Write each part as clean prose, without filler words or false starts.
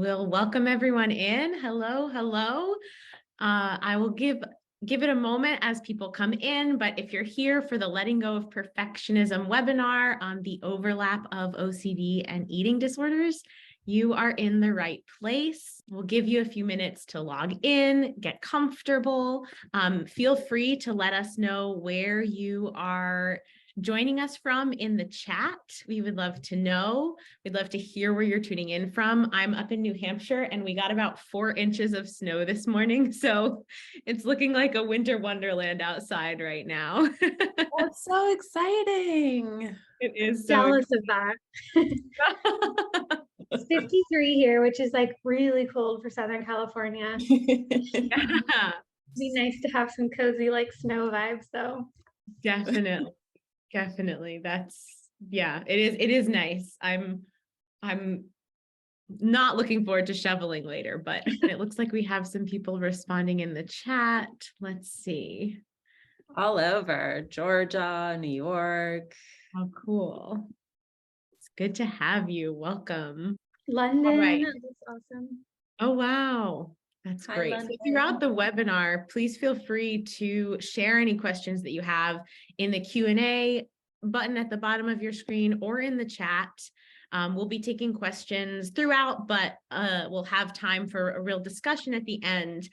We'll welcome everyone in. Hello, hello. I will give it a moment as people come in, but if you're here for the Letting Go of Perfectionism webinar on the overlap of OCD and eating disorders, you are in the right place. We'll give you a few minutes to log in, get comfortable. Feel free to let us know where you are joining us from in the chat. We would love to know. We'd love to hear where you're tuning in from. I'm up in New Hampshire and we got about 4 inches of snow this morning. So it's looking like a winter wonderland outside right now. That's so exciting. It is so jealous of that. It's 53 here, which is like really cold for Southern California. Yeah, It'd be nice to have some cozy like snow vibes though. definitely. Definitely. It is nice. I'm not looking forward to shoveling later, but it looks like we have some people responding in the chat. Let's see. All over Georgia, New York. How cool. It's good to have you. Welcome. London, All right. that's awesome. Oh, wow. That's Hi, great. So London. throughout the webinar, please feel free to share any questions that you have in the Q&A button at the bottom of your screen or in the chat. We'll be taking questions throughout, but we'll have time for a real discussion at the end.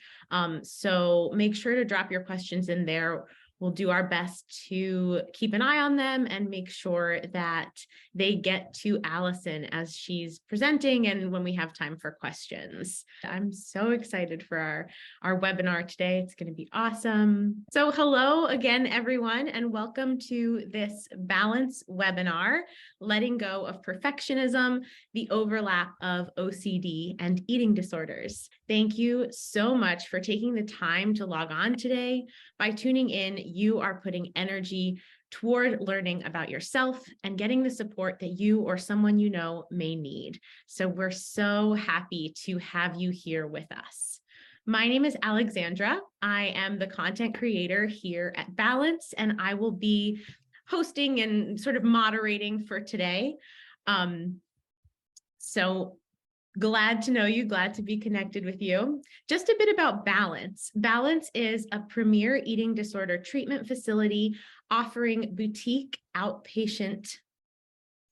So make sure to drop your questions in there. We'll do our best to keep an eye on them and make sure that they get to Allyson as she's presenting and when we have time for questions. I'm so excited for our webinar today. It's going to be awesome. So hello again, everyone, and welcome to this balance webinar, Letting Go of Perfectionism, the Overlap of OCD and Eating Disorders. Thank you so much for taking the time to log on today. By tuning in, you are putting energy toward learning about yourself and getting the support that you or someone you know may need. So we're so happy to have you here with us. My name is Alexandra. I am the content creator here at Balance, and I will be hosting and sort of moderating for today. So glad to know you, glad to be connected with you. Just a bit about Balance. Balance is a premier eating disorder treatment facility offering boutique outpatient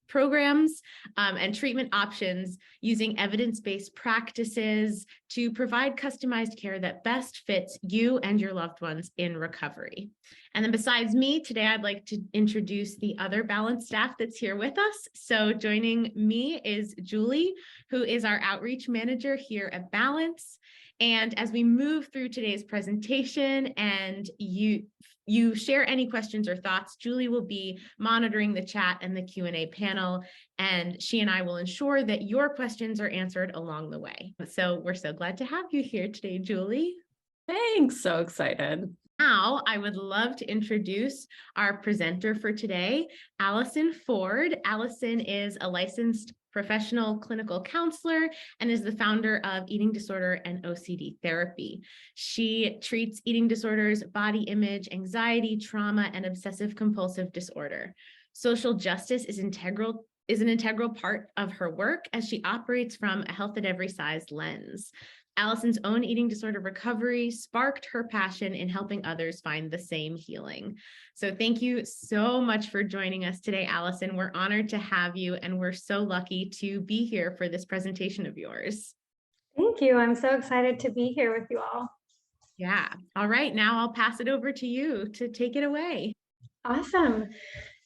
programs and treatment options using evidence-based practices to provide customized care that best fits you and your loved ones in recovery. And then besides me, today I'd like to introduce the other Balance staff that's here with us. So joining me is Julie, who is our outreach manager here at Balance. And as we move through today's presentation and you share any questions or thoughts, Julie will be monitoring the chat and the Q&A panel, and she and I will ensure that your questions are answered along the way. So we're so glad to have you here today, Julie. Thanks. So excited. Now, I would love to introduce our presenter for today, Allyson Ford. Allyson is a licensed professional clinical counselor and is the founder of Eating Disorder and OCD Therapy. She treats eating disorders, body image, anxiety, trauma, and obsessive compulsive disorder. Social justice is an integral part of her work as she operates from a health at every size lens. Allyson's own eating disorder recovery sparked her passion in helping others find the same healing. So thank you so much for joining us today, Allyson. We're honored to have you, and we're so lucky to be here for this presentation of yours. Thank you. I'm so excited to be here with you all. Yeah. All right. Now I'll pass it over to you to take it away. Awesome.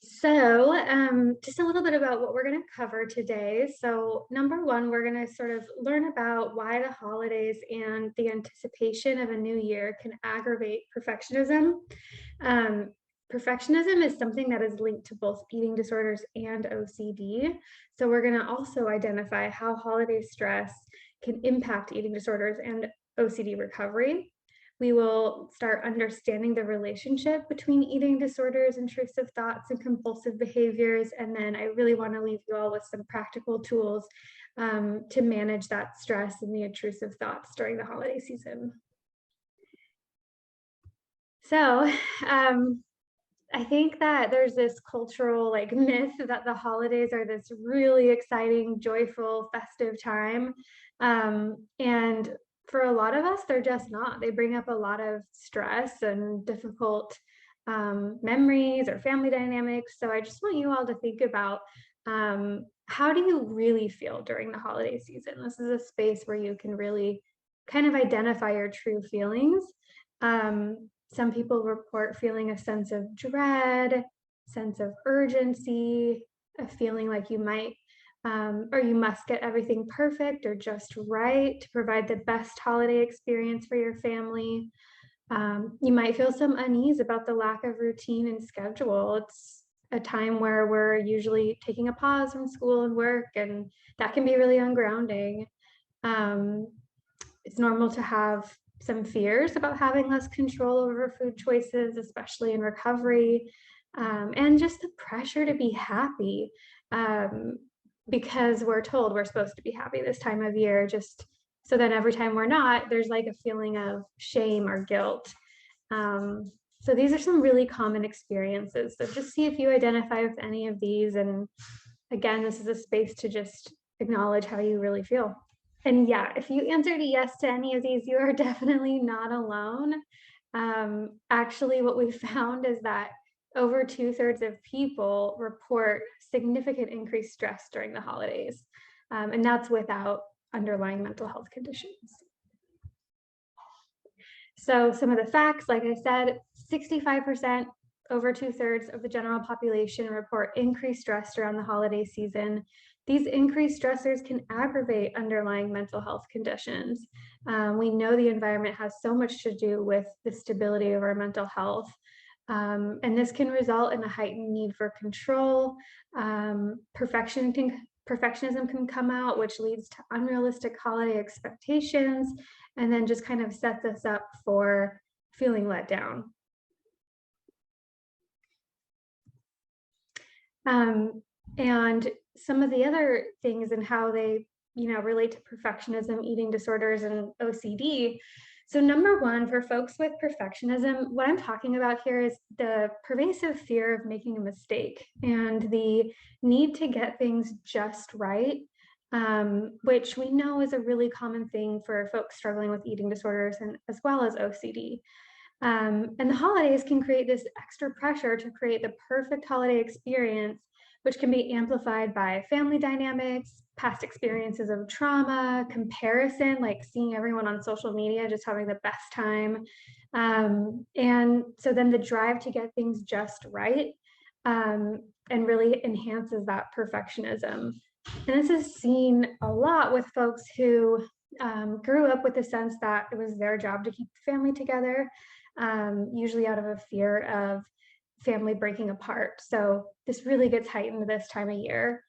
So just a little bit about what we're going to cover today. So number one, we're going to sort of learn about why the holidays and the anticipation of a new year can aggravate perfectionism. Perfectionism is something that is linked to both eating disorders and OCD. So we're going to also identify how holiday stress can impact eating disorders and OCD recovery. We will start understanding the relationship between eating disorders, intrusive thoughts, and compulsive behaviors. And then I really want to leave you all with some practical tools to manage that stress and the intrusive thoughts during the holiday season. So I think that there's this cultural myth that the holidays are this really exciting, joyful, festive time. And for a lot of us, they're just not. They bring up a lot of stress and difficult memories or family dynamics. So I just want you all to think about how do you really feel during the holiday season? This is a space where you can really kind of identify your true feelings. Some people report feeling a sense of dread, sense of urgency, a feeling like you might or you must get everything perfect or just right to provide the best holiday experience for your family. You might feel some unease about the lack of routine and schedule. It's a time where we're usually taking a pause from school and work, and that can be really ungrounding. It's normal to have some fears about having less control over food choices, especially in recovery, and just the pressure to be happy because we're told we're supposed to be happy this time of year, just so then every time we're not, there's like a feeling of shame or guilt. So these are some really common experiences. So just see if you identify with any of these. And again, this is a space to just acknowledge how you really feel. And yeah, if you answered yes to any of these, you are definitely not alone. Actually, what we found is that over 2/3 of people report significant increased stress during the holidays. And that's without underlying mental health conditions. So some of the facts, like I said, 65%, over 2/3 of the general population report increased stress around the holiday season. These increased stressors can aggravate underlying mental health conditions. We know the environment has so much to do with the stability of our mental health. And this can result in a heightened need for control. Perfectionism can come out, which leads to unrealistic holiday expectations, and then just kind of sets us up for feeling let down. And some of the other things and how they, relate to perfectionism, eating disorders, and OCD. So number one, for folks with perfectionism, what I'm talking about here is the pervasive fear of making a mistake and the need to get things just right, which we know is a really common thing for folks struggling with eating disorders and as well as OCD. And the holidays can create this extra pressure to create the perfect holiday experience, which can be amplified by family dynamics, past experiences of trauma, comparison, like seeing everyone on social media just having the best time. And so then the drive to get things just right and really enhances that perfectionism. And this is seen a lot with folks who grew up with the sense that it was their job to keep the family together, usually out of a fear of family breaking apart. So this really gets heightened this time of year.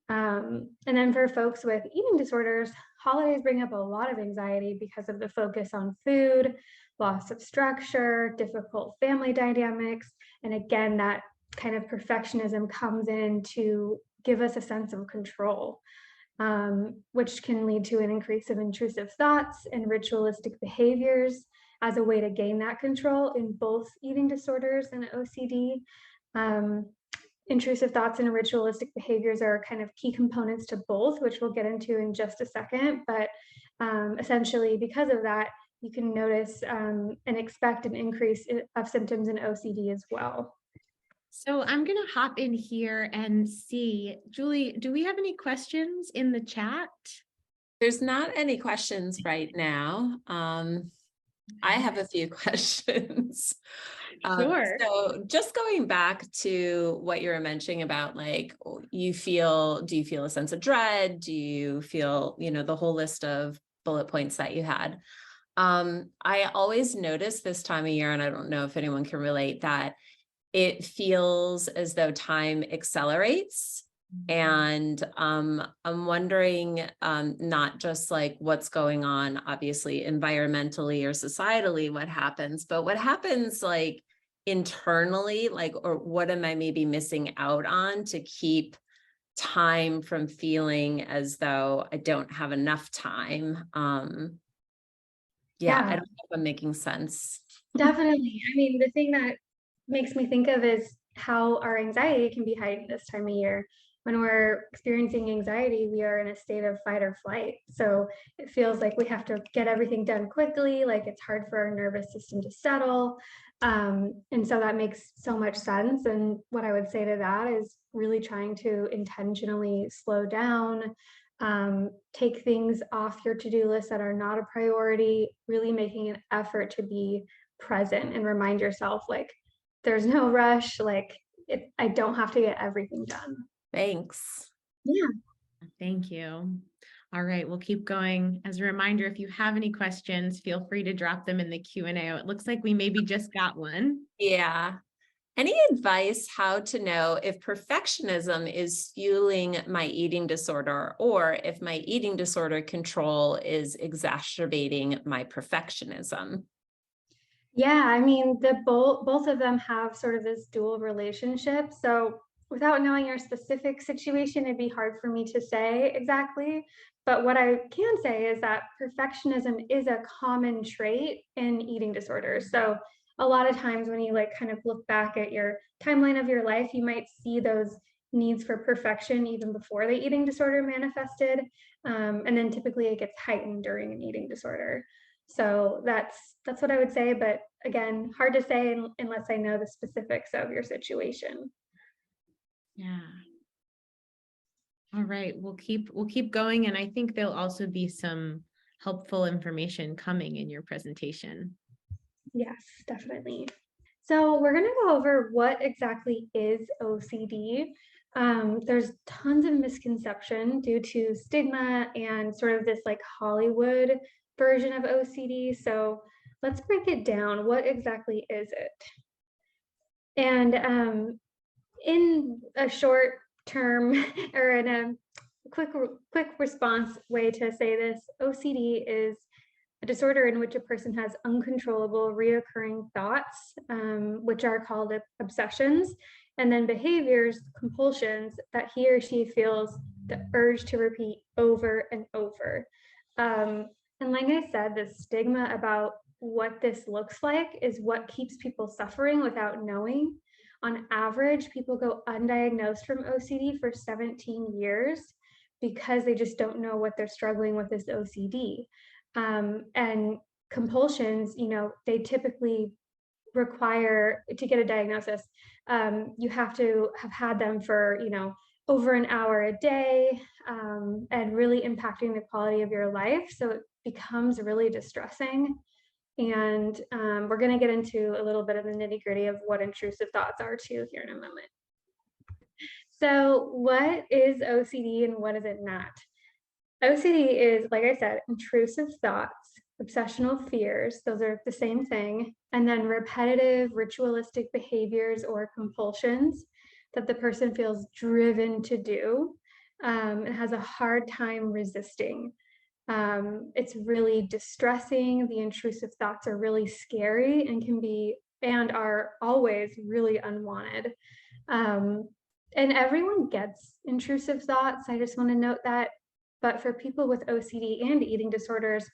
And then for folks with eating disorders, holidays bring up a lot of anxiety because of the focus on food, loss of structure, difficult family dynamics. And again, that kind of perfectionism comes in to give us a sense of control, which can lead to an increase of intrusive thoughts and ritualistic behaviors as a way to gain that control in both eating disorders and OCD. Intrusive thoughts and ritualistic behaviors are kind of key components to both, which we'll get into in just a second. But essentially, because of that, you can notice and expect an increase of symptoms in OCD as well. So I'm going to hop in here and see, Julie, do we have any questions in the chat? There's not any questions right now. I have a few questions. Sure. So just going back to what you were mentioning about, like, do you feel a sense of dread? Do you feel, the whole list of bullet points that you had? I always notice this time of year, and I don't know if anyone can relate, that it feels as though time accelerates. And I'm wondering, not just like what's going on, obviously, environmentally or societally, what happens, but what happens like internally, like, or what am I maybe missing out on to keep time from feeling as though I don't have enough time? Yeah, I don't know if I'm making sense. Definitely. I mean, the thing that makes me think of is how our anxiety can be heightened this time of year. when we're experiencing anxiety, we are in a state of fight or flight. So it feels like we have to get everything done quickly, like it's hard for our nervous system to settle. And so that makes so much sense. And what I would say to that is really trying to intentionally slow down, take things off your to-do list that are not a priority, really making an effort to be present and remind yourself like there's no rush, like I don't have to get everything done. Thanks. Yeah. Thank you. All right, we'll keep going. As a reminder, if you have any questions, feel free to drop them in the Q&A. Oh, it looks like we maybe just got one. Yeah. Any advice how to know if perfectionism is fueling my eating disorder, or if my eating disorder control is exacerbating my perfectionism? Yeah, I mean, the both of them have sort of this dual relationship. So without knowing your specific situation, it'd be hard for me to say exactly. But what I can say is that perfectionism is a common trait in eating disorders. So a lot of times when you like kind of look back at your timeline of your life, you might see those needs for perfection even before the eating disorder manifested. And then typically it gets heightened during an eating disorder. So that's what I would say, but again, hard to say unless I know the specifics of your situation. Yeah. All right, we'll keep going, and I think there'll also be some helpful information coming in your presentation. Yes, definitely. So we're going to go over what exactly is OCD. There's tons of misconception due to stigma and sort of this like Hollywood version of OCD. So let's break it down. What exactly is it? And in a short term or in a quick response way to say this, OCD is a disorder in which a person has uncontrollable reoccurring thoughts, which are called obsessions, and then behaviors, compulsions, that he or she feels the urge to repeat over and over. And like I said, the stigma about what this looks like is what keeps people suffering without knowing. On average, people go undiagnosed from OCD for 17 years because they just don't know what they're struggling with is OCD. And compulsions, they typically require to get a diagnosis. You have to have had them for, over an hour a day, and really impacting the quality of your life. So it becomes really distressing. And we're going to get into a little bit of the nitty gritty of what intrusive thoughts are too here in a moment. So what is OCD and what is it not? OCD is, like I said, intrusive thoughts, obsessional fears, those are the same thing, and then repetitive ritualistic behaviors or compulsions that the person feels driven to do and has a hard time resisting. It's really distressing. The intrusive thoughts are really scary and are always really unwanted. And everyone gets intrusive thoughts. I just want to note that. But for people with OCD and eating disorders,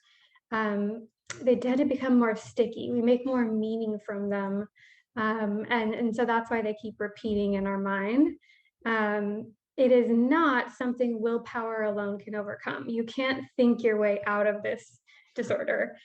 they tend to become more sticky. We make more meaning from them. And so that's why they keep repeating in our mind. It is not something willpower alone can overcome. You can't think your way out of this disorder,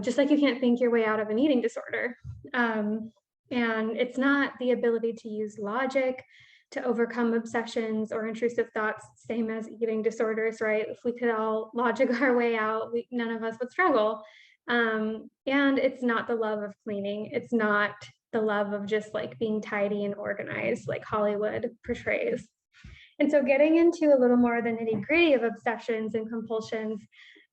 just like you can't think your way out of an eating disorder. And it's not the ability to use logic to overcome obsessions or intrusive thoughts, same as eating disorders, right? If we could all logic our way out, none of us would struggle. And it's not the love of cleaning. It's not the love of just like being tidy and organized like Hollywood portrays. And so getting into a little more of the nitty gritty of obsessions and compulsions,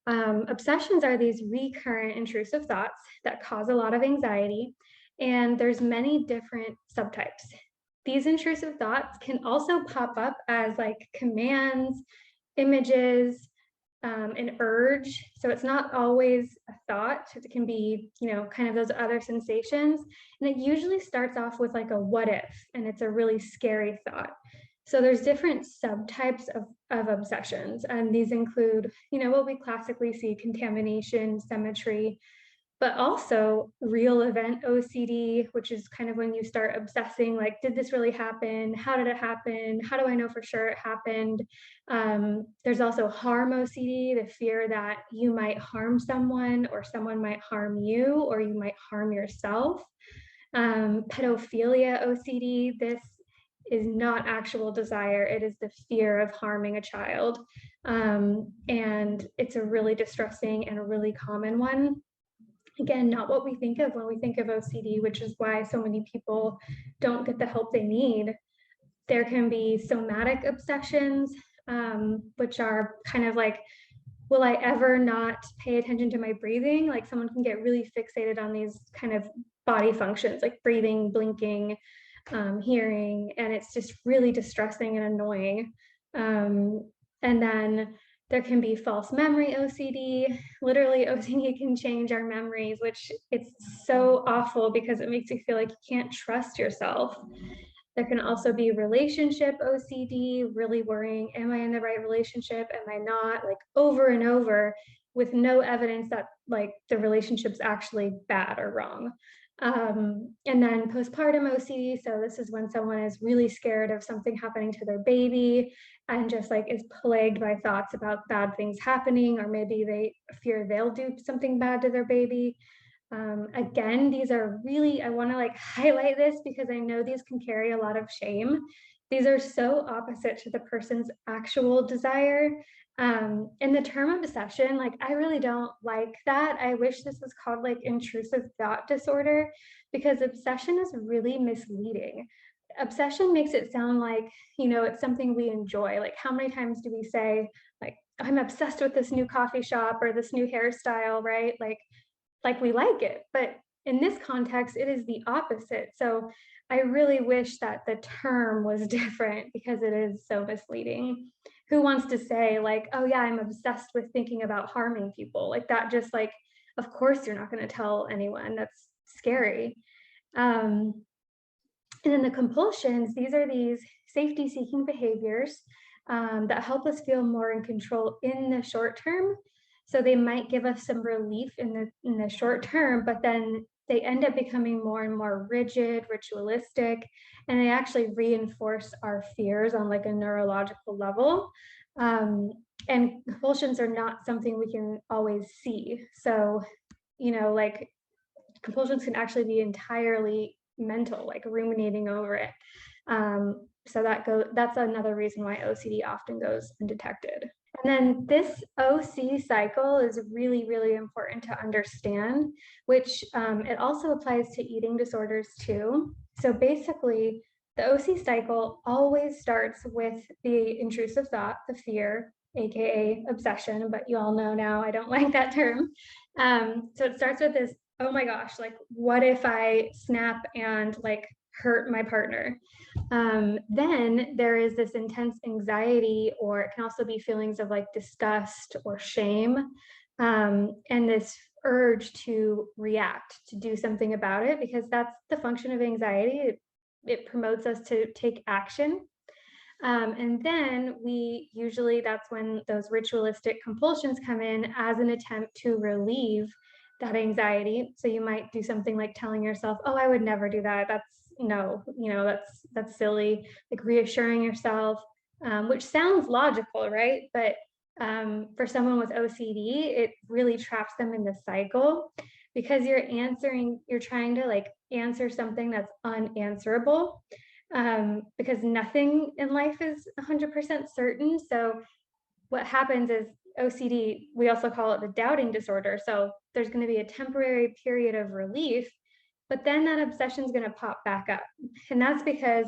obsessions are these recurrent intrusive thoughts that cause a lot of anxiety. And there's many different subtypes. These intrusive thoughts can also pop up as like commands, images, an urge. So it's not always a thought. It can be, kind of those other sensations. And it usually starts off with like a what if, and it's a really scary thought. So there's different subtypes of obsessions. And these include, what we classically see: contamination, symmetry. but also real event OCD, which is kind of when you start obsessing, like, did this really happen? How did it happen? How do I know for sure it happened? There's also harm OCD, the fear that you might harm someone or someone might harm you or you might harm yourself. Pedophilia OCD, this is not actual desire, it is the fear of harming a child. And it's a really distressing and a really common one. Again, not what we think of when we think of OCD, which is why so many people don't get the help they need. There can be somatic obsessions, which are kind of like, will I ever not pay attention to my breathing? Like someone can get really fixated on these kind of body functions, like breathing, blinking, hearing, and it's just really distressing and annoying. And then there can be false memory OCD. Literally, OCD can change our memories, which it's so awful because it makes you feel like you can't trust yourself. There can also be relationship OCD, really worrying, am I in the right relationship? Am I not? Like over and over with no evidence that like the relationship's actually bad or wrong. And then postpartum OCD. So this is when someone is really scared of something happening to their baby and just like is plagued by thoughts about bad things happening, or maybe they fear they'll do something bad to their baby. Again, these are really, I want to like highlight this because I know these can carry a lot of shame. These are so opposite to the person's actual desire. And the term obsession, like I really don't like that. I wish this was called like intrusive thought disorder, because obsession is really misleading. Obsession makes it sound like, you know, it's something we enjoy. Like how many times do we say like, I'm obsessed with this new coffee shop or this new hairstyle, right? Like we like it, but in this context, it is the opposite. So I really wish that the term was different because it is so misleading. Who wants to say like, oh yeah, I'm obsessed with thinking about harming people? Like that just like, of course you're not going to tell anyone. That's scary. And then the compulsions, these are these safety-seeking behaviors that help us feel more in control in the short term. So they might give us some relief in the short term, but then they end up becoming more and more rigid, ritualistic, and they actually reinforce our fears on like a neurological level. And compulsions are not something we can always see. So, you know, like compulsions can actually be entirely mental, like ruminating over it. So that's another reason why OCD often goes undetected. And then this OC cycle is really, really important to understand, which it also applies to eating disorders too. So basically, the OC cycle always starts with the intrusive thought, the fear, AKA obsession, but you all know now I don't like that term. So it starts with this, oh my gosh, like what if I snap and like hurt my partner? Then there is this intense anxiety, or it can also be feelings of like disgust or shame, and this urge to react, to do something about it, because that's the function of anxiety. It promotes us to take action. And then that's when those ritualistic compulsions come in as an attempt to relieve that anxiety. So you might do something like telling yourself, oh, I would never do that. That's silly, like reassuring yourself, which sounds logical, right? But for someone with OCD, it really traps them in the cycle, because you're trying to like answer something that's unanswerable, because nothing in life is 100% certain. So what happens is OCD, we also call it the doubting disorder. So there's going to be a temporary period of relief, but then that obsession is going to pop back up. And that's because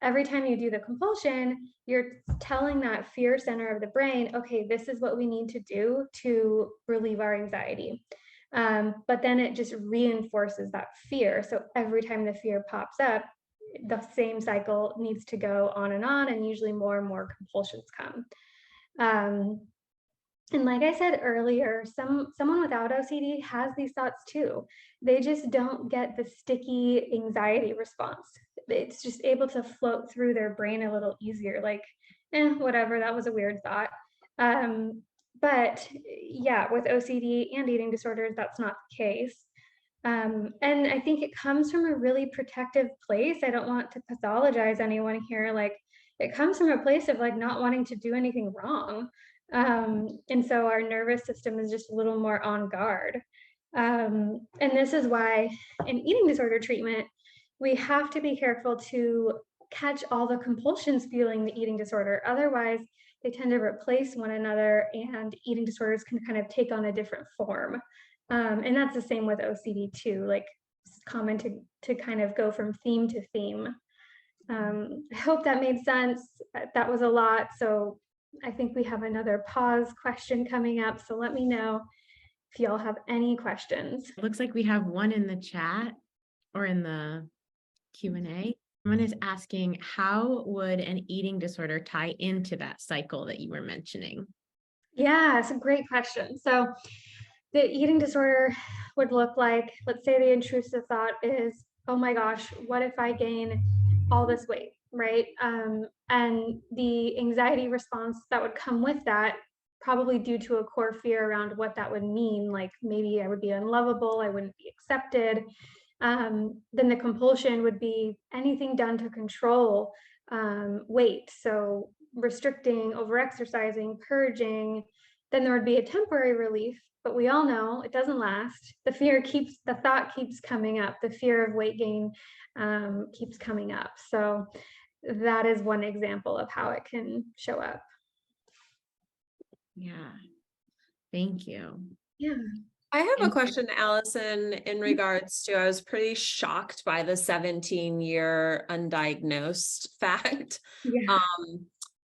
every time you do the compulsion, you're telling that fear center of the brain, okay, this is what we need to do to relieve our anxiety. But then it just reinforces that fear. So every time the fear pops up, the same cycle needs to go on, and usually more and more compulsions come. And like I said earlier, someone without OCD has these thoughts too. They just don't get the sticky anxiety response. It's just able to float through their brain a little easier, like, whatever, that was a weird thought. But yeah, with OCD and eating disorders, that's not the case. And I think it comes from a really protective place. I don't want to pathologize anyone here. Like, it comes from a place of like not wanting to do anything wrong. And so our nervous system is just a little more on guard. And this is why in eating disorder treatment, we have to be careful to catch all the compulsions fueling the eating disorder. Otherwise, they tend to replace one another, and eating disorders can kind of take on a different form. And that's the same with OCD too. Like, it's common to kind of go from theme to theme. I hope that made sense. That was a lot. So I think we have another pause question coming up. So let me know if y'all have any questions. It looks like we have one in the chat or in the Q&A. Someone is asking, how would an eating disorder tie into that cycle that you were mentioning? Yeah, it's a great question. So the eating disorder would look like, let's say the intrusive thought is, oh my gosh, what if I gain all this weight, right? And the anxiety response that would come with that, probably due to a core fear around what that would mean, like maybe I would be unlovable, I wouldn't be accepted. Then the compulsion would be anything done to control weight. So restricting, overexercising, purging. Then there would be a temporary relief, but we all know it doesn't last. The thought keeps coming up. The fear of weight gain keeps coming up. So that is one example of how it can show up. Yeah, thank you. Yeah. I have a question, Allyson, in regards to, I was pretty shocked by the 17-year undiagnosed fact. Yeah.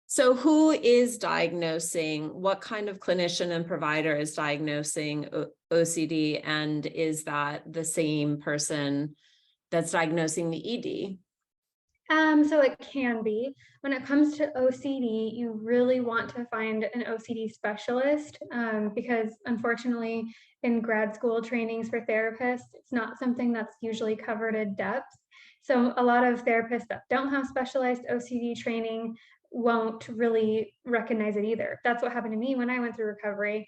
So who is diagnosing, what kind of clinician and provider is diagnosing OCD? And is that the same person that's diagnosing the ED? So it can be. When it comes to OCD, you really want to find an OCD specialist because unfortunately in grad school trainings for therapists, it's not something that's usually covered in depth. So a lot of therapists that don't have specialized OCD training won't really recognize it either. That's what happened to me when I went through recovery.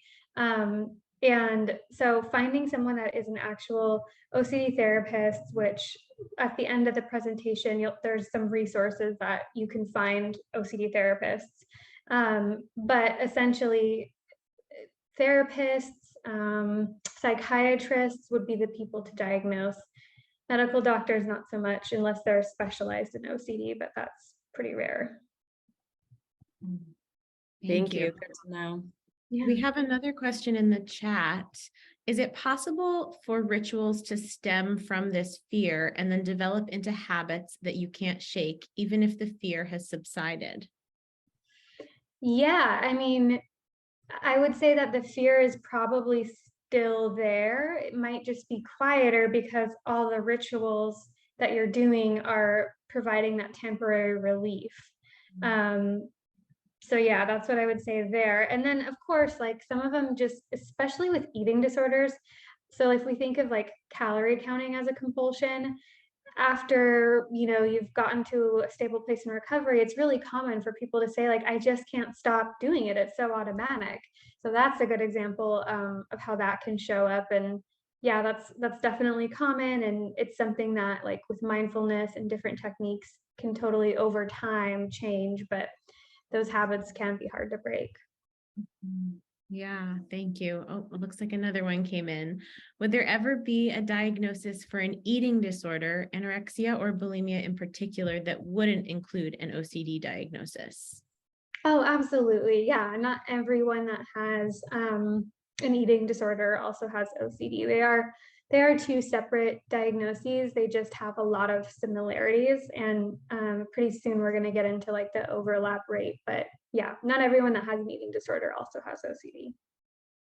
And so finding someone that is an actual OCD therapist, which at the end of the presentation, there's some resources that you can find OCD therapists. But essentially, therapists, psychiatrists would be the people to diagnose. Medical doctors, not so much, unless they're specialized in OCD, but that's pretty rare. Thank you. Good to know. Yeah. We have another question in the chat. Is it possible for rituals to stem from this fear and then develop into habits that you can't shake, even if the fear has subsided? Yeah, I mean, I would say that the fear is probably still there. It might just be quieter because all the rituals that you're doing are providing that temporary relief. So yeah, that's what I would say there. And then of course, like some of them just, especially with eating disorders. So if we think of like calorie counting as a compulsion, after you've gotten to a stable place in recovery, it's really common for people to say like, I just can't stop doing it, it's so automatic. So that's a good example of how that can show up. And yeah, that's definitely common, and it's something that like with mindfulness and different techniques can totally over time change, but those habits can be hard to break. Yeah, thank you. Oh, it looks like another one came in. Would there ever be a diagnosis for an eating disorder, anorexia or bulimia in particular, that wouldn't include an OCD diagnosis? Oh, absolutely. Yeah, not everyone that has an eating disorder also has OCD. They are two separate diagnoses. They just have a lot of similarities, and pretty soon we're going to get into like the overlap rate. But yeah, not everyone that has an eating disorder also has OCD.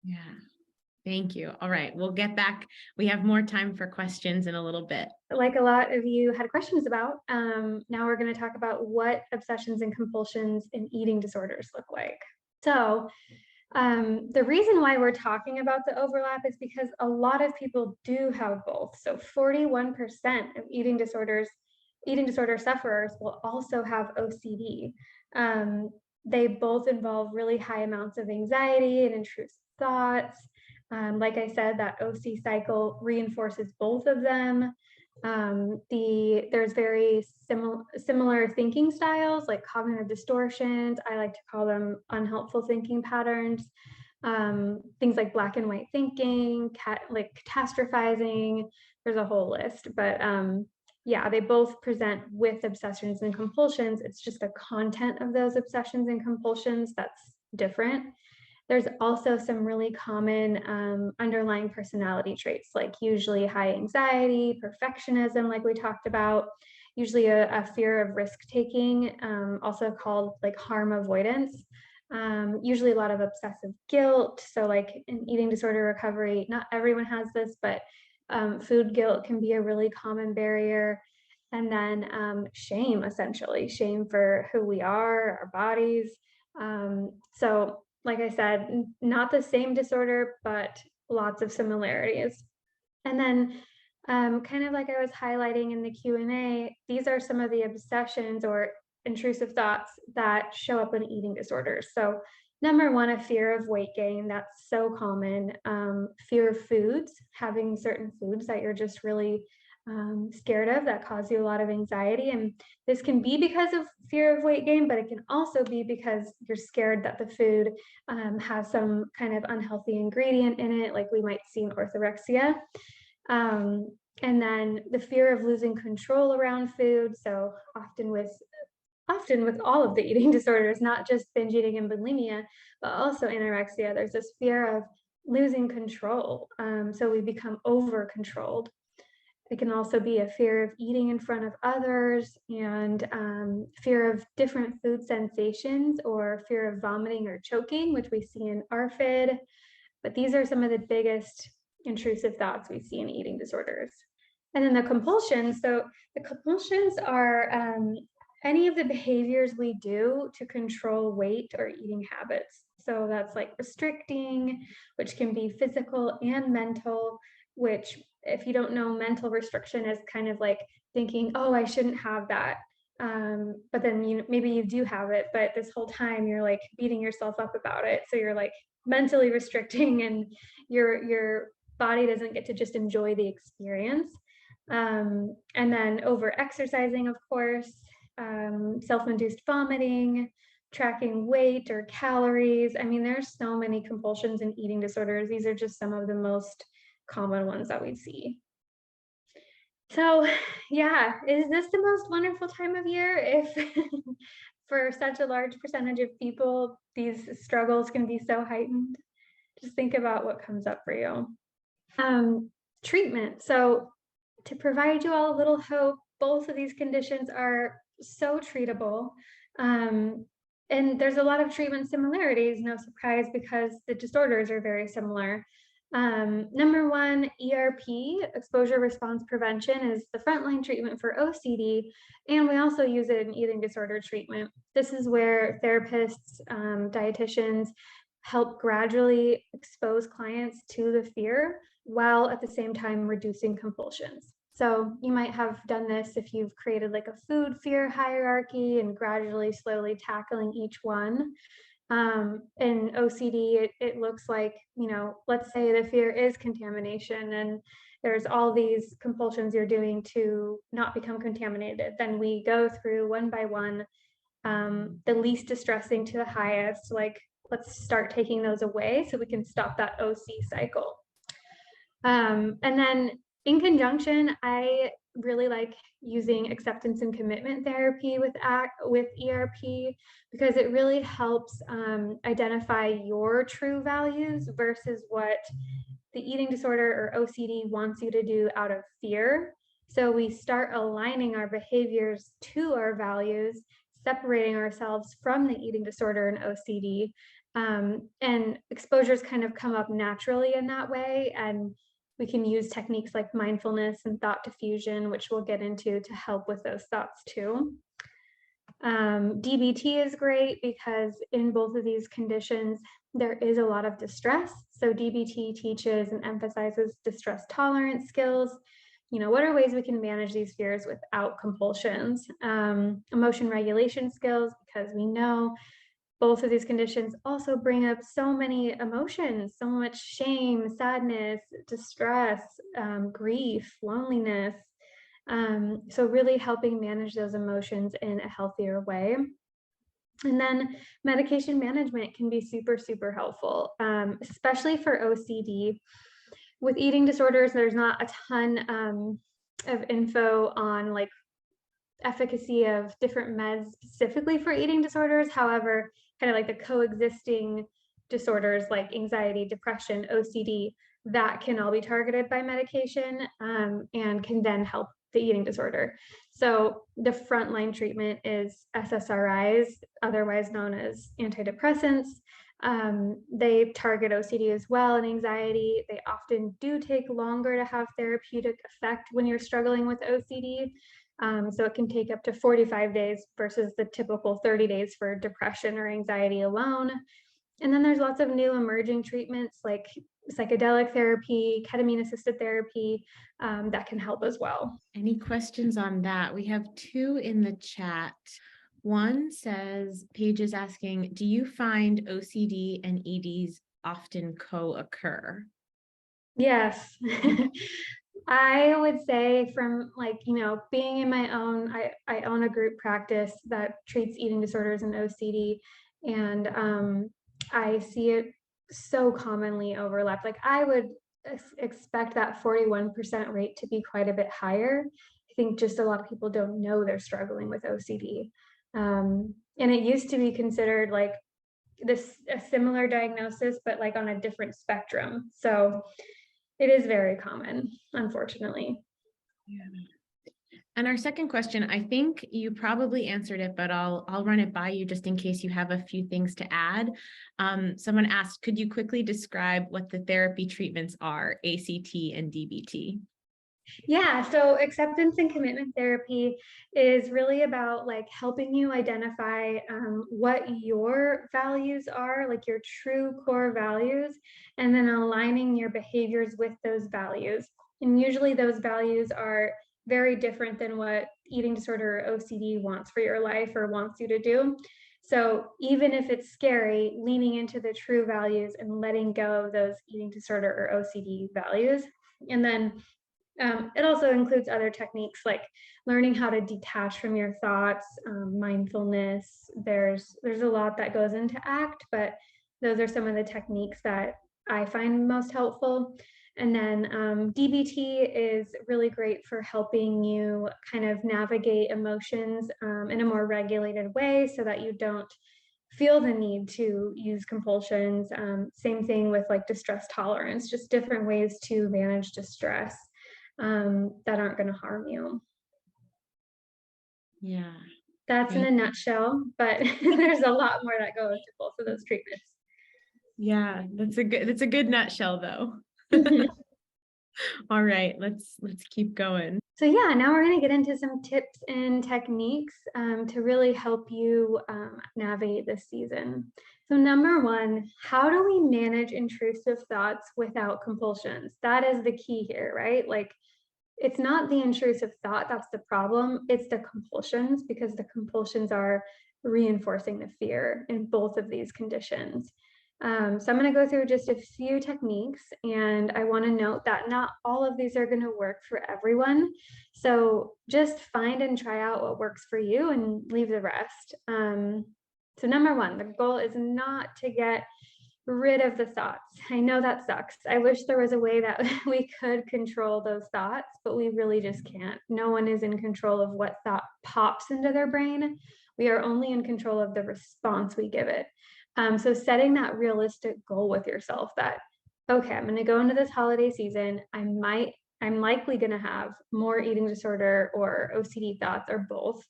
Yeah, thank you. All right, we'll get back. We have more time for questions in a little bit. Like a lot of you had questions about, now we're going to talk about what obsessions and compulsions in eating disorders look like. So the reason why we're talking about the overlap is because a lot of people do have both. So 41% of eating disorder sufferers will also have OCD. They both involve really high amounts of anxiety and intrusive thoughts. Like I said, that OC cycle reinforces both of them. There's very similar thinking styles, like cognitive distortions. I like to call them unhelpful thinking patterns. Things like black and white thinking, like catastrophizing. There's a whole list, but yeah, they both present with obsessions and compulsions. It's just the content of those obsessions and compulsions that's different. There's also some really common underlying personality traits, like usually high anxiety, perfectionism, like we talked about, usually a fear of risk taking, also called like harm avoidance. Usually a lot of obsessive guilt. So like in eating disorder recovery, not everyone has this, but food guilt can be a really common barrier. And then shame, essentially, shame for who we are, our bodies. So like I said, not the same disorder, but lots of similarities. And then kind of like I was highlighting in the Q&A, these are some of the obsessions or intrusive thoughts that show up in eating disorders. So number one, a fear of weight gain. That's so common. Fear of foods, having certain foods that you're just really scared of that cause you a lot of anxiety. And this can be because of fear of weight gain, but it can also be because you're scared that the food has some kind of unhealthy ingredient in it, like we might see in orthorexia. And then the fear of losing control around food. So often with all of the eating disorders, not just binge eating and bulimia, but also anorexia, there's this fear of losing control. So we become over controlled. It can also be a fear of eating in front of others and fear of different food sensations or fear of vomiting or choking, which we see in ARFID. But these are some of the biggest intrusive thoughts we see in eating disorders. And then the compulsions. So the compulsions are any of the behaviors we do to control weight or eating habits. So that's like restricting, which can be physical and mental, which if you don't know, mental restriction is kind of like thinking, oh, I shouldn't have that. But then maybe you do have it, but this whole time you're like beating yourself up about it. So you're like mentally restricting and your body doesn't get to just enjoy the experience. And then over exercising, of course, self-induced vomiting, tracking weight or calories. I mean, there's so many compulsions in eating disorders. These are just some of the most common ones that we see. So yeah, is this the most wonderful time of year if for such a large percentage of people these struggles can be so heightened? Just think about what comes up for you. Treatment. So to provide you all a little hope, both of these conditions are so treatable. And there's a lot of treatment similarities, no surprise, because the disorders are very similar. Number one, ERP, exposure response prevention, is the frontline treatment for OCD, and we also use it in eating disorder treatment. This is where therapists, dietitians help gradually expose clients to the fear while at the same time reducing compulsions. So you might have done this if you've created like a food fear hierarchy and gradually, slowly tackling each one. In OCD, it looks like, let's say the fear is contamination and there's all these compulsions you're doing to not become contaminated. Then we go through one by one, the least distressing to the highest, like let's start taking those away so we can stop that OC cycle. And then in conjunction, I really like using acceptance and commitment therapy with ERP because it really helps identify your true values versus what the eating disorder or OCD wants you to do out of fear. So we start aligning our behaviors to our values, separating ourselves from the eating disorder and OCD. And exposures kind of come up naturally in that way. And we can use techniques like mindfulness and thought diffusion, which we'll get into, to help with those thoughts too. DBT is great because in both of these conditions, there is a lot of distress. So DBT teaches and emphasizes distress tolerance skills. What are ways we can manage these fears without compulsions? Emotion regulation skills, because we know both of these conditions also bring up so many emotions, so much shame, sadness, distress, grief, loneliness. So really helping manage those emotions in a healthier way. And then medication management can be super, super helpful, especially for OCD. With eating disorders, there's not a ton of info on like efficacy of different meds specifically for eating disorders. However, kind of like the coexisting disorders like anxiety, depression, OCD, that can all be targeted by medication and can then help the eating disorder. So the frontline treatment is SSRIs, otherwise known as antidepressants. They target OCD as well and anxiety. They often do take longer to have therapeutic effect when you're struggling with OCD. So it can take up to 45 days versus the typical 30 days for depression or anxiety alone. And then there's lots of new emerging treatments like psychedelic therapy, ketamine-assisted therapy that can help as well. Any questions on that? We have two in the chat. One says, Paige is asking, do you find OCD and EDs often co-occur? Yes. I would say from like, being in my own, I own a group practice that treats eating disorders and OCD, and I see it so commonly overlap. Like I would expect that 41% rate to be quite a bit higher. I think just a lot of people don't know they're struggling with OCD. And it used to be considered like a similar diagnosis, but like on a different spectrum. So it is very common, unfortunately. Yeah. And our second question, I think you probably answered it, but I'll run it by you just in case you have a few things to add. Someone asked, could you quickly describe what the therapy treatments are, ACT and DBT? Yeah, so acceptance and commitment therapy is really about like helping you identify what your values are, like your true core values, and then aligning your behaviors with those values. And usually those values are very different than what eating disorder or OCD wants for your life or wants you to do. So even if it's scary, leaning into the true values and letting go of those eating disorder or OCD values. And then it also includes other techniques like learning how to detach from your thoughts, mindfulness. There's a lot that goes into ACT, but those are some of the techniques that I find most helpful. And then DBT is really great for helping you kind of navigate emotions in a more regulated way so that you don't feel the need to use compulsions. Same thing with like distress tolerance, just different ways to manage distress that aren't going to harm you. Yeah. That's in a nutshell, but there's a lot more that goes to both of those treatments. Yeah, that's a good nutshell though. All right, let's keep going. So yeah, now we're going to get into some tips and techniques to really help you navigate this season. So number one, how do we manage intrusive thoughts without compulsions? That is the key here, right? Like it's not the intrusive thought that's the problem, it's the compulsions, because the compulsions are reinforcing the fear in both of these conditions. So I'm going to go through just a few techniques, and I want to note that not all of these are going to work for everyone. So just find and try out what works for you and leave the rest. So number one, the goal is not to get rid of the thoughts. I know that sucks. I wish there was a way that we could control those thoughts, but we really just can't. No one is in control of what thought pops into their brain. We are only in control of the response we give it. So setting that realistic goal with yourself that, okay, I'm going to go into this holiday season. I'm likely going to have more eating disorder or OCD thoughts or both.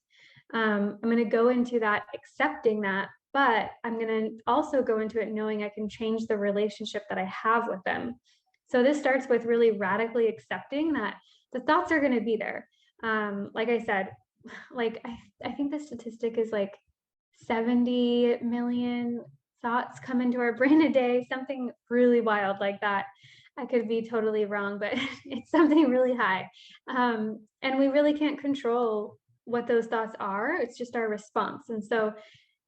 I'm going to go into that accepting that, but I'm going to also go into it knowing I can change the relationship that I have with them. So this starts with really radically accepting that the thoughts are going to be there. Like I said, like I think the statistic is like 70 million thoughts come into our brain a day, something really wild like that. I could be totally wrong, but it's something really high. And we really can't control what those thoughts are. It's just our response. And so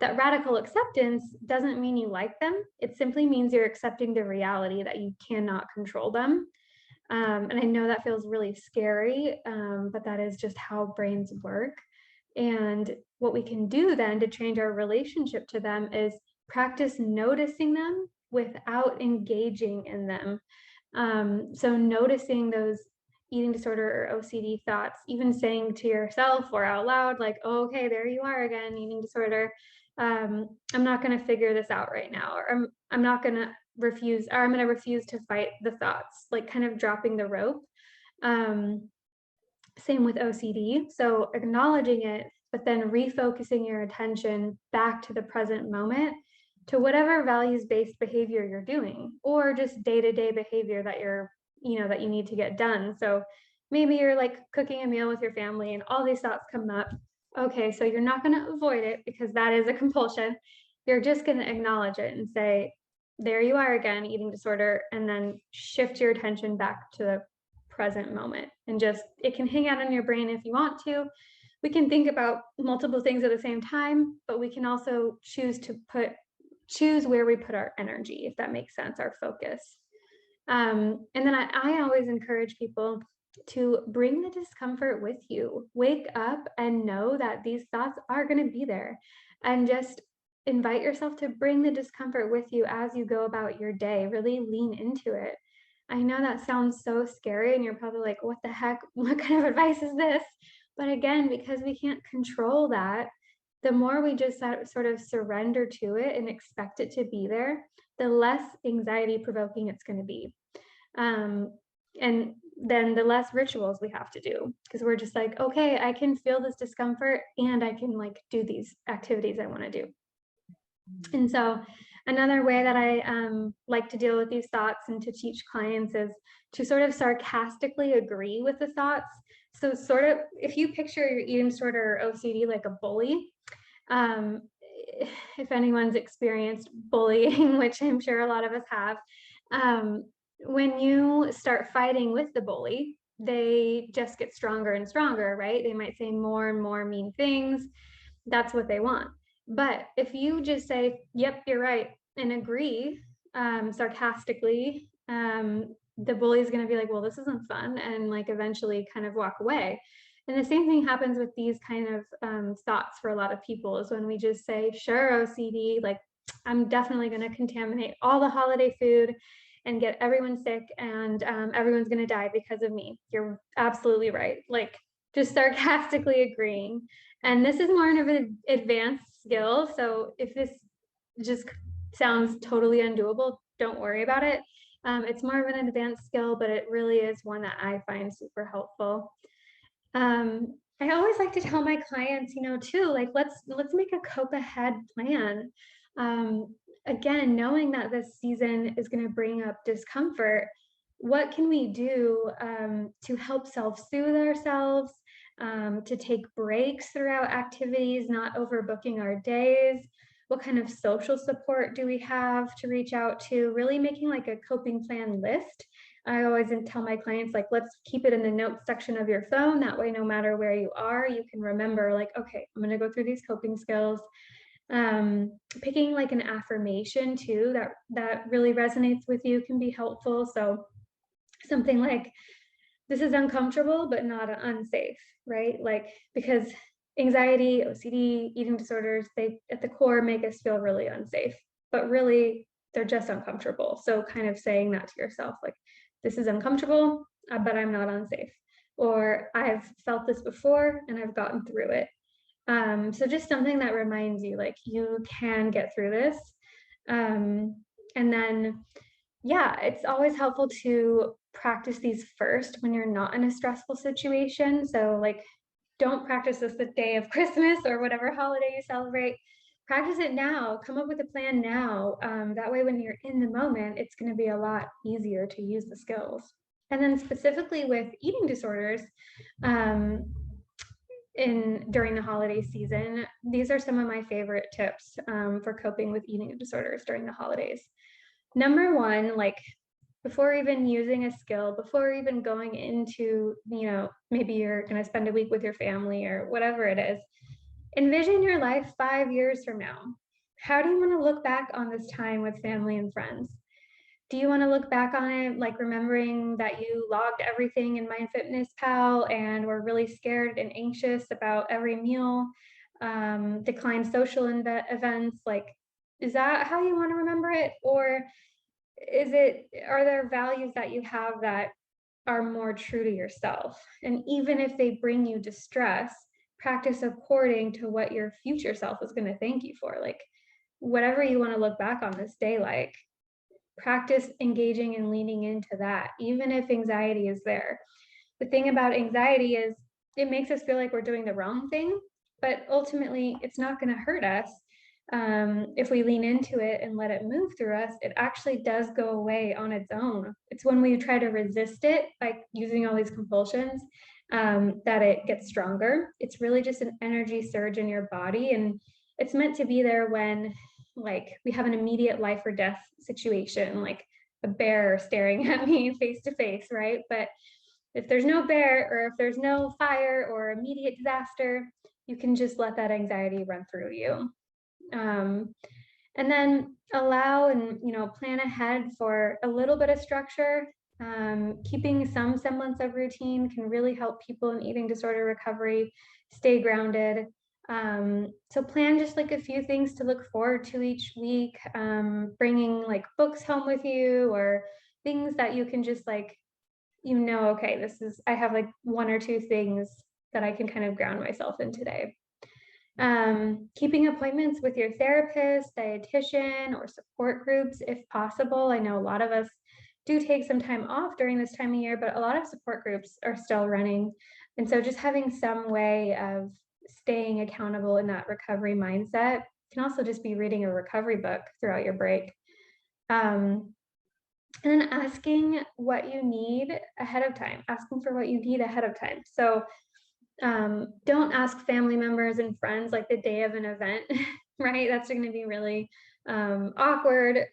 That radical acceptance doesn't mean you like them. It simply means you're accepting the reality that you cannot control them. And I know that feels really scary, but that is just how brains work. And what we can do then to change our relationship to them is practice noticing them without engaging in them. So noticing those eating disorder or OCD thoughts, even saying to yourself or out loud, like, oh, okay, there you are again, eating disorder. I'm not going to figure this out right now, or I'm not going to refuse, or I'm going to refuse to fight the thoughts, like kind of dropping the rope. Same with OCD. So acknowledging it, but then refocusing your attention back to the present moment, to whatever values-based behavior you're doing, or just day-to-day behavior that that you need to get done. So maybe you're like cooking a meal with your family and all these thoughts come up. Okay, so you're not going to avoid it because that is a compulsion. You're just going to acknowledge it and say, there you are again, eating disorder, and then shift your attention back to the present moment. And just, it can hang out in your brain if you want to. We can think about multiple things at the same time, but we can also choose where we put our energy, if that makes sense, our focus. And then I always encourage people to bring the discomfort with you. Wake up and know that these thoughts are going to be there, and just invite yourself to bring the discomfort with you as you go about your day. Really lean into it. I know that sounds so scary and you're probably like, what the heck? What kind of advice is this? But again, because we can't control that, the more we just sort of surrender to it and expect it to be there, the less anxiety provoking it's going to be. And then the less rituals we have to do, because we're just like, okay, I can feel this discomfort and I can like do these activities I want to do. And so another way that I like to deal with these thoughts and to teach clients is to sort of sarcastically agree with the thoughts. So sort of, if you picture your eating disorder or OCD like a bully, if anyone's experienced bullying, which I'm sure a lot of us have, when you start fighting with the bully, they just get stronger and stronger, right? They might say more and more mean things. That's what they want. But if you just say, yep, you're right, and agree sarcastically, the bully is going to be like, well, this isn't fun, and like eventually kind of walk away. And the same thing happens with these kind of thoughts for a lot of people, is when we just say, sure, OCD, like I'm definitely going to contaminate all the holiday food and get everyone sick, and everyone's going to die because of me. You're absolutely right. Like just sarcastically agreeing. And this is more of an advanced skill. So if this just sounds totally undoable, don't worry about it. It's more of an advanced skill, but it really is one that I find super helpful. I always like to tell my clients, too, like, let's make a cope ahead plan. Again, knowing that this season is going to bring up discomfort, what can we do to help self-soothe ourselves, to take breaks throughout activities, not overbooking our days? What kind of social support do we have to reach out to? Really making like a coping plan list. I always tell my clients, like, let's keep it in the notes section of your phone. That way, no matter where you are, you can remember, like, okay, I'm going to go through these coping skills. Picking like an affirmation too, that really resonates with you can be helpful. So something like, this is uncomfortable, but not unsafe, right? Like, because anxiety, OCD, eating disorders, they at the core make us feel really unsafe, but really they're just uncomfortable. So kind of saying that to yourself, like, this is uncomfortable, but I'm not unsafe. Or I've felt this before and I've gotten through it. So just something that reminds you, like, you can get through this. And then, yeah, it's always helpful to practice these first when you're not in a stressful situation. So like, don't practice this the day of Christmas or whatever holiday you celebrate. Practice it now, come up with a plan now. That way, when you're in the moment, it's going to be a lot easier to use the skills. And then specifically with eating disorders, during the holiday season, these are some of my favorite tips for coping with eating disorders during the holidays. Number one, like, before even using a skill, before even going into, maybe you're going to spend a week with your family or whatever it Envision your life 5 years from now. How do you want to look back on this time with family and friends? Do you want to look back on it like remembering that you logged everything in MyFitnessPal and were really scared and anxious about every meal, declined social events? Like, is that how you want to remember it? Or are there values that you have that are more true to yourself? And even if they bring you distress, practice according to what your future self is going to thank you for. Like, whatever you want to look back on this day like, practice engaging and leaning into that, even if anxiety is there. The thing about anxiety is it makes us feel like we're doing the wrong thing, but ultimately it's not going to hurt us. If we lean into it and let it move through us, it actually does go away on its own. It's when we try to resist it by using all these compulsions that it gets stronger. It's really just an energy surge in your body, and it's meant to be there when like we have an immediate life or death situation, like a bear staring at me face to face, right? But if there's no bear, or if there's no fire or immediate disaster, you can just let that anxiety run through you. And then allow and plan ahead for a little bit of structure. Keeping some semblance of routine can really help people in eating disorder recovery stay grounded. So plan just like a few things to look forward to each week, bringing like books home with you, or things that you can just like, okay, I have like 1 or 2 things that I can kind of ground myself in today. Keeping appointments with your therapist, dietitian, or support groups if possible. I know a lot of us do take some time off during this time of year, but a lot of support groups are still running. And so just having some way of staying accountable in that recovery mindset can also just be reading a recovery book throughout your break. And then asking what you need ahead of time, asking for what you need ahead of time. So don't ask family members and friends like the day of an event, right? That's going to be really awkward.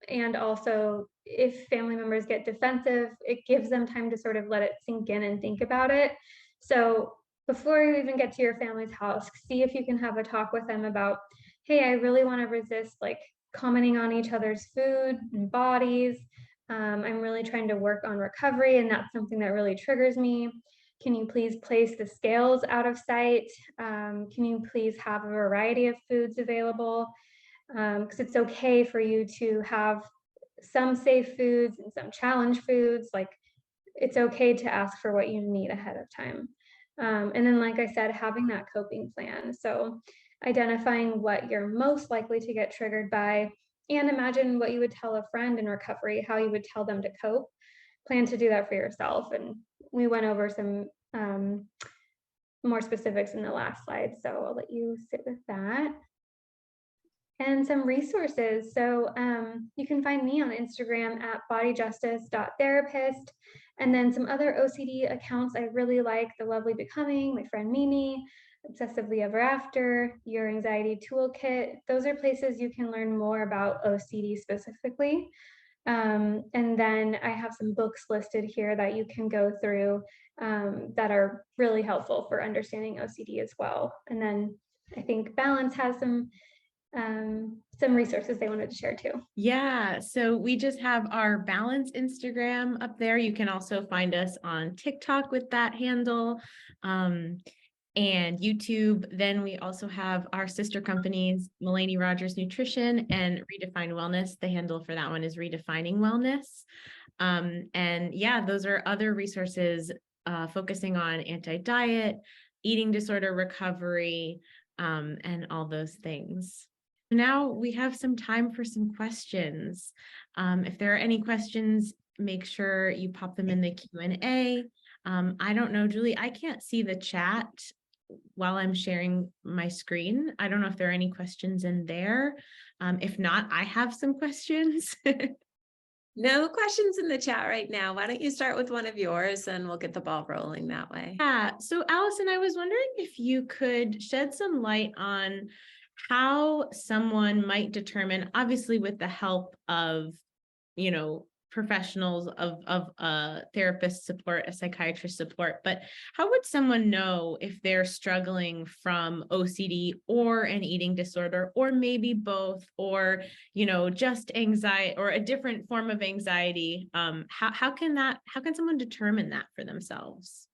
And also, if family members get defensive, it gives them time to sort of let it sink in and think about it. So before you even get to your family's house, see if you can have a talk with them about, hey, I really want to resist like commenting on each other's food and bodies. I'm really trying to work on recovery, and that's something that really triggers me. Can you please place the scales out of sight? Can you please have a variety of foods available? Because it's okay for you to have some safe foods and some challenge foods. Like, it's okay to ask for what you need ahead of time. And then, like I said, having that coping plan. So identifying what you're most likely to get triggered by, and imagine what you would tell a friend in recovery, how you would tell them to cope. Plan to do that for yourself. And we went over some more specifics in the last slide, so I'll let you sit with that. And some resources. So you can find me on Instagram at bodyjustice.therapist. And then some other OCD accounts I really like: The Lovely Becoming, my friend Mimi, Obsessively Ever After, Your Anxiety Toolkit. Those are places you can learn more about OCD specifically. And then I have some books listed here that you can go through that are really helpful for understanding OCD as well. And then I think Balance has some resources they wanted to share too. Yeah, so we just have our Balance Instagram up there. You can also find us on TikTok with that handle, and YouTube. Then we also have our sister companies, Mulaney Rogers Nutrition and Redefine Wellness. The handle for that one is Redefining Wellness. And yeah, those are other resources focusing on anti-diet, eating disorder recovery, and all those things. Now we have some time for some questions. If there are any questions, make sure you pop them in the Q&A. I don't know, Julie, I can't see the chat while I'm sharing my screen. I don't know if there are any questions in there. If not, I have some questions. No questions in the chat right now. Why don't you start with one of yours and we'll get the ball rolling that way. Yeah, so Allyson, I was wondering if you could shed some light on how someone might determine, obviously with the help of, professionals of a therapist support, a psychiatrist support, but how would someone know if they're struggling from OCD or an eating disorder, or maybe both, or, just anxiety or a different form of anxiety? How can someone determine that for themselves?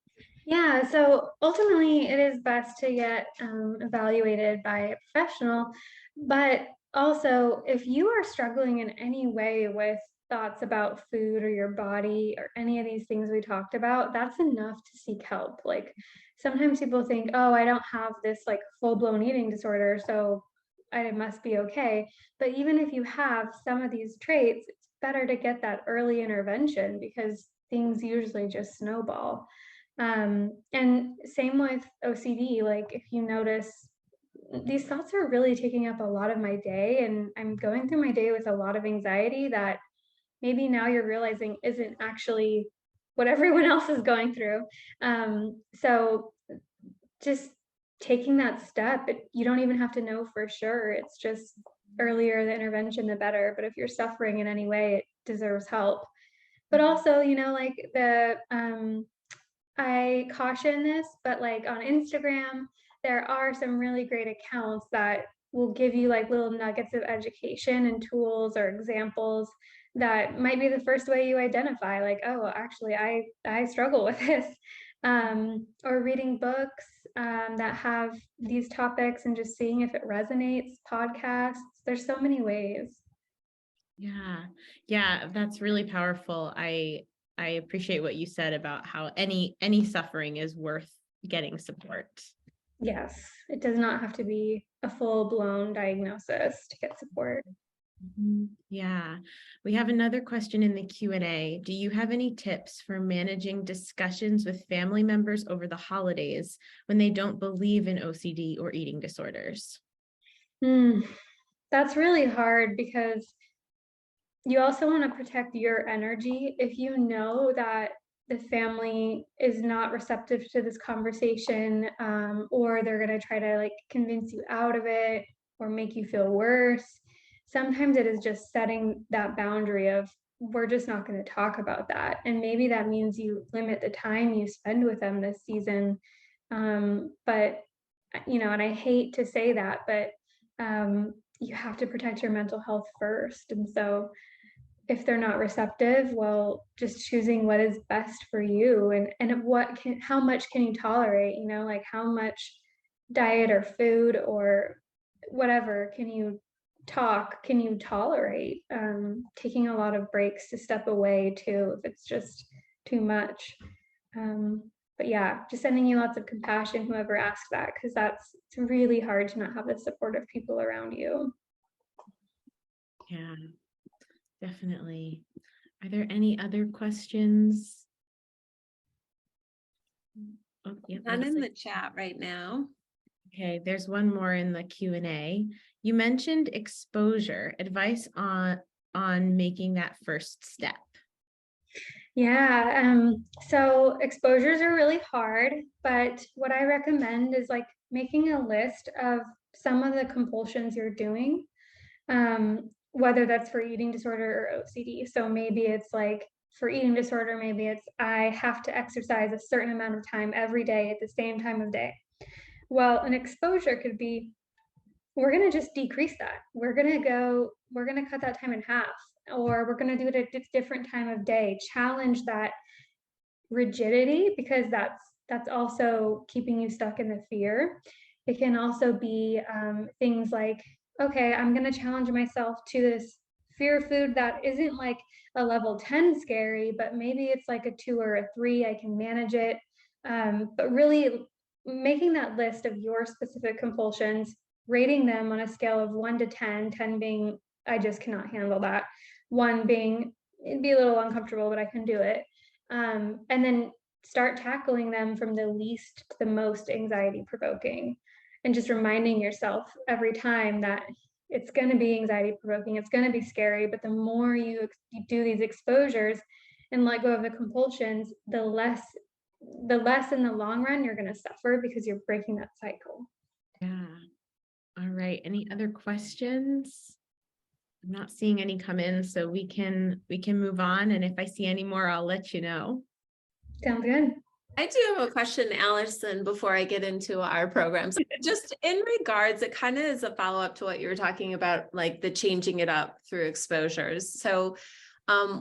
Yeah, so ultimately it is best to get evaluated by a professional, but also if you are struggling in any way with thoughts about food or your body or any of these things we talked about, that's enough to seek help. Like sometimes people think, oh, I don't have this like full-blown eating disorder, so I must be okay. But even if you have some of these traits, it's better to get that early intervention because things usually just snowball. And same with OCD, like if you notice these thoughts are really taking up a lot of my day, and I'm going through my day with a lot of anxiety that maybe now you're realizing isn't actually what everyone else is going through. So just taking that step, you don't even have to know for sure. It's just earlier the intervention, the better. But if you're suffering in any way, it deserves help. But also, like I caution this, but like on Instagram, there are some really great accounts that will give you like little nuggets of education and tools or examples that might be the first way you identify like, oh, actually I struggle with this. Or reading books that have these topics and just seeing if it resonates, podcasts. There's so many ways. Yeah, that's really powerful. I appreciate what you said about how any suffering is worth getting support. Yes, it does not have to be a full-blown diagnosis to get support. Yeah, we have another question in the Q&A. Do you have any tips for managing discussions with family members over the holidays when they don't believe in OCD or eating disorders? That's really hard because you also want to protect your energy. If you know that the family is not receptive to this conversation, or they're going to try to like convince you out of it or make you feel worse, sometimes it is just setting that boundary of we're just not going to talk about that. And maybe that means you limit the time you spend with them this season. But and I hate to say that, but you have to protect your mental health first. And so if they're not receptive, well, just choosing what is best for you and how much can you tolerate, like how much diet or food or whatever can you tolerate. Taking a lot of breaks to step away too if it's just too much. But yeah, just sending you lots of compassion whoever asks that, because it's really hard to not have the supportive people around you. Yeah, definitely. Are there any other questions? Oh, yeah, None in the chat right now. Okay, there's one more in the Q&A. You mentioned exposure, advice on making that first step. Yeah, so exposures are really hard, but what I recommend is like making a list of some of the compulsions you're doing, whether that's for eating disorder or OCD. So maybe it's like for eating disorder, maybe it's I have to exercise a certain amount of time every day at the same time of day. Well, an exposure could be we're going to just decrease that. We're going to cut that time in half, or we're going to do it at a different time of day. Challenge that rigidity, because that's also keeping you stuck in the fear. It can also be things like, okay, I'm going to challenge myself to this fear food that isn't like a level 10 scary, but maybe it's like a 2 or a 3. I can manage it. But really making that list of your specific compulsions, rating them on a scale of 1 to 10, 10 being I just cannot handle that, 1 being it'd be a little uncomfortable, but I can do it. And then start tackling them from the least to the most anxiety provoking, and just reminding yourself every time that it's going to be anxiety provoking, it's going to be scary, but the more you do these exposures and let go of the compulsions, the less in the long run you're going to suffer, because you're breaking that cycle. Yeah. All right. Any other questions? I'm not seeing any come in, so we can move on. And if I see any more, I'll let you know. Sounds good. I do have a question, Allyson, before I get into our programs. Just in regards, it kind of is a follow-up to what you were talking about, like the changing it up through exposures. So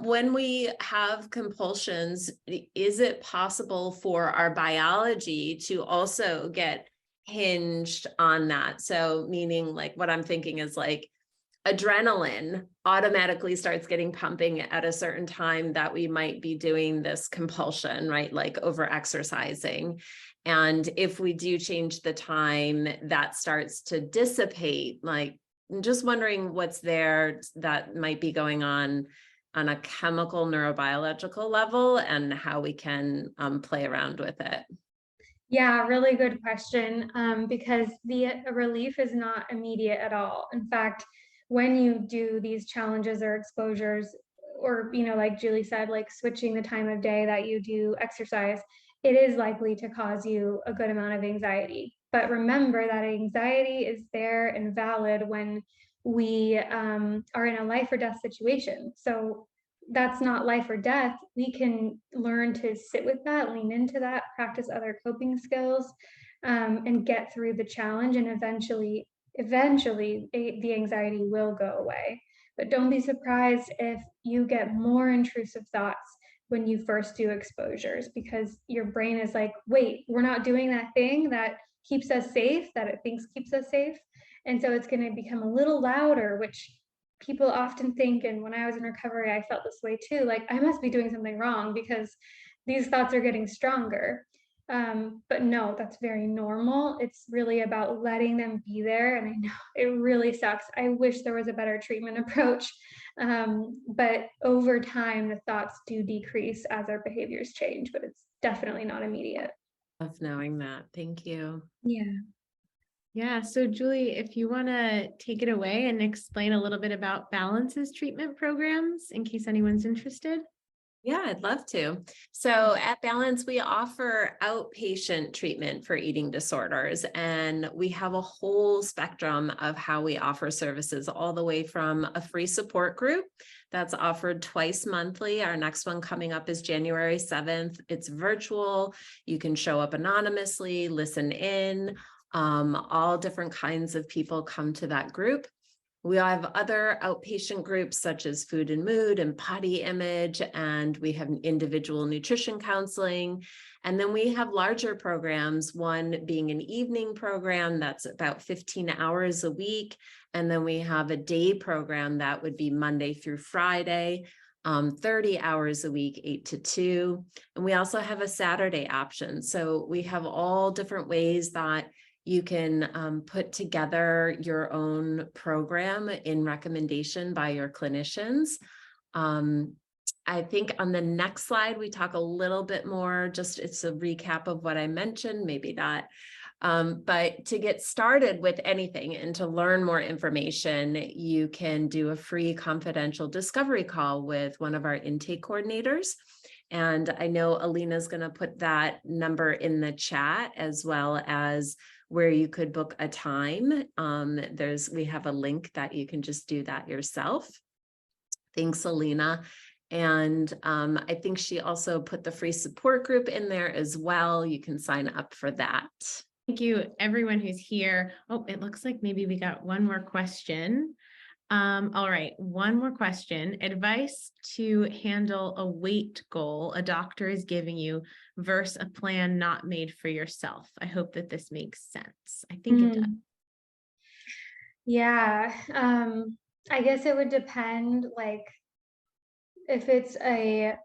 when we have compulsions, is it possible for our biology to also get hinged on that? So meaning like what I'm thinking is like adrenaline automatically starts getting pumping at a certain time that we might be doing this compulsion, right? Like over exercising. And if we do change the time, that starts to dissipate. Like, I'm just wondering what's there that might be going on a chemical neurobiological level and how we can play around with it. Yeah, really good question, because the relief is not immediate at all. In fact, when you do these challenges or exposures, or, like Julie said, like switching the time of day that you do exercise, it is likely to cause you a good amount of anxiety. But remember that anxiety is there and valid when we are in a life or death situation. So that's not life or death. We can learn to sit with that, lean into that, practice other coping skills, and get through the challenge. And eventually the anxiety will go away. But don't be surprised if you get more intrusive thoughts when you first do exposures, because your brain is like, wait, we're not doing that thing that keeps us safe, that it thinks keeps us safe. And so it's going to become a little louder, which people often think, and when I was in recovery, I felt this way too, like I must be doing something wrong because these thoughts are getting stronger. But no, that's very normal. It's really about letting them be there. And I know it really sucks. I wish there was a better treatment approach. But over time, the thoughts do decrease as our behaviors change, but it's definitely not immediate. Love knowing that. Thank you. Yeah. Yeah, so Julie, if you want to take it away and explain a little bit about Balance's treatment programs in case anyone's interested. Yeah, I'd love to. So at Balance, we offer outpatient treatment for eating disorders, and we have a whole spectrum of how we offer services, all the way from a free support group that's offered twice monthly. Our next one coming up is January 7th. It's virtual. You can show up anonymously, listen in. All different kinds of people come to that group. We have other outpatient groups such as food and mood and body image, and we have individual nutrition counseling. And then we have larger programs, one being an evening program that's about 15 hours a week. And then we have a day program that would be Monday through Friday, 30 hours a week, 8 to 2. And we also have a Saturday option. So we have all different ways that you can put together your own program in recommendation by your clinicians. I think on the next slide, we talk a little bit more, just it's a recap of what I mentioned, maybe not. But to get started with anything and to learn more information, you can do a free confidential discovery call with one of our intake coordinators. And I know Alina's going to put that number in the chat, as well as where you could book a time. We have a link that you can just do that yourself. Thanks, Alina. And I think she also put the free support group in there as well. You can sign up for that. Thank you, everyone who's here. Oh, it looks like maybe we got one more question. All right, one more question. Advice to handle a weight goal a doctor is giving you versus a plan not made for yourself. I hope that this makes sense. I think it does. Yeah, I guess it would depend, like if it's a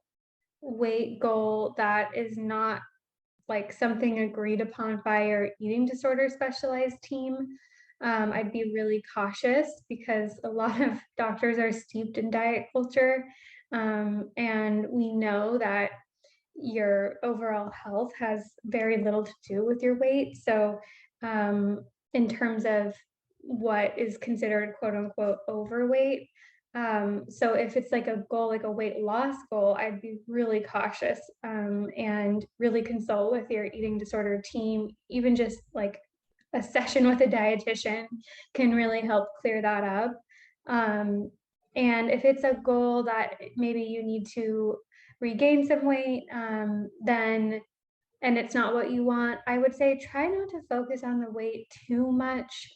weight goal that is not like something agreed upon by your eating disorder specialized team, I'd be really cautious, because a lot of doctors are steeped in diet culture, and we know that your overall health has very little to do with your weight. So in terms of what is considered quote unquote overweight, so if it's like a goal, like a weight loss goal, I'd be really cautious, and really consult with your eating disorder team. Even just like a session with a dietitian can really help clear that up. And if it's a goal that maybe you need to regain some weight, then and it's not what you want, I would say try not to focus on the weight too much.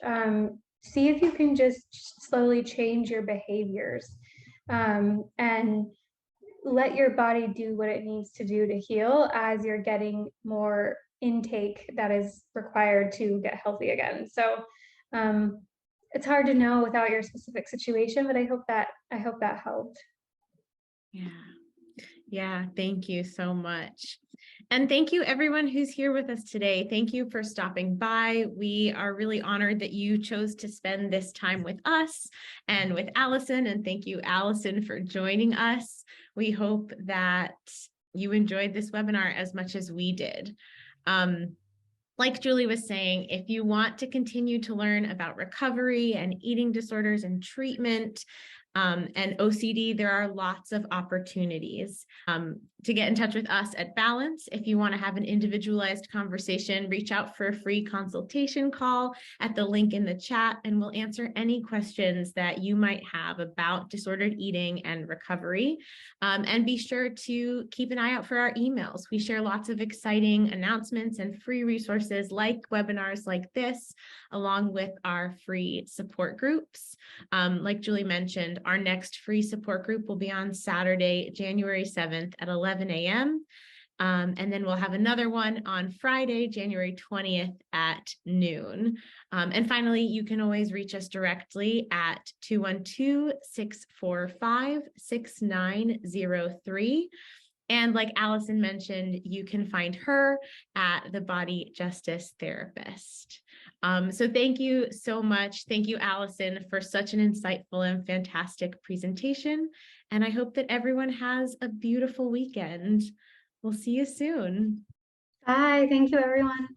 See if you can just slowly change your behaviors, and let your body do what it needs to do to heal as you're getting more intake that is required to get healthy again. So it's hard to know without your specific situation, but I hope that helped. Yeah. Yeah, thank you so much. And thank you everyone who's here with us today. Thank you for stopping by. We are really honored that you chose to spend this time with us and with Allyson. And thank you, Allyson, for joining us. We hope that you enjoyed this webinar as much as we did. Like Julie was saying, if you want to continue to learn about recovery and eating disorders and treatment, and OCD, there are lots of opportunities to get in touch with us at Balance. If you want to have an individualized conversation, reach out for a free consultation call at the link in the chat, and we'll answer any questions that you might have about disordered eating and recovery. And be sure to keep an eye out for our emails. We share lots of exciting announcements and free resources like webinars like this, along with our free support groups. Like Julie mentioned, our next free support group will be on Saturday, January 7th at 11 a.m. And then we'll have another one on Friday, January 20th at noon. And finally, you can always reach us directly at 212-645-6903. And like Allyson mentioned, you can find her at the Body Justice Therapist. So thank you so much. Thank you, Allyson, for such an insightful and fantastic presentation. And I hope that everyone has a beautiful weekend. We'll see you soon. Bye. Thank you, everyone.